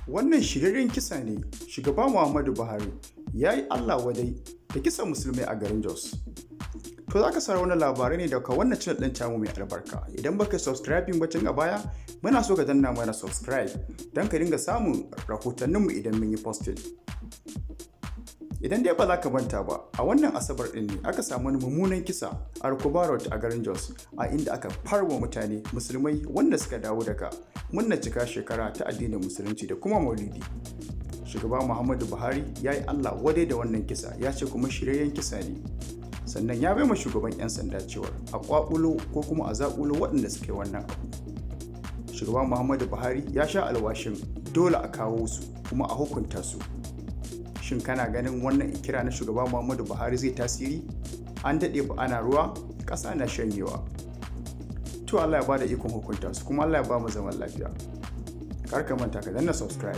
Wannan shiryayyen kisa ne. Shugaba Muhammadu Buhari ya yi Allah wadai da kisan musulmai a garin Jos. To za ka saurari wannan labarai ne daga wannan channel ɗin tamu mai albarka. Idan baka subscribing bacin a baya, muna so ka danna mana subscribe don ka dinga samun rahotanninmu idan mun yi posting. Idan dai ba za ka manta ba, a wannan asabar ɗin ne aka samu wani mummunan kisa a Road a garin Jos, a inda aka farwa mutane musulmai wanda suka dawo daga murnar cika shekara ta addinin musulunci da kuma maulidi. Shugaba Muhammadu Buhari ya yi Allah wadai da wannan kisa, ya ce kuma shiryayyen kisa ne. Sannan ya bai ma shugaban 'yan sanda cewar a kwakulo ko kuma a zaƙulo waɗanda suka yi wannan abu. Shugaba Muhammadu Buhari ya sha alwashin dole a kawo su kuma a hukunta su. Shin kana ganin wannan ikira na shugaba Muhammadu Buhari zai tasiri? An daɗe ba ana ruwa, ƙasa na shanyewa. To Allah ya bada ikon hukunta su kuma Allah ya ba mu zaman lafiya. Kar ka manta ka danna subscribe.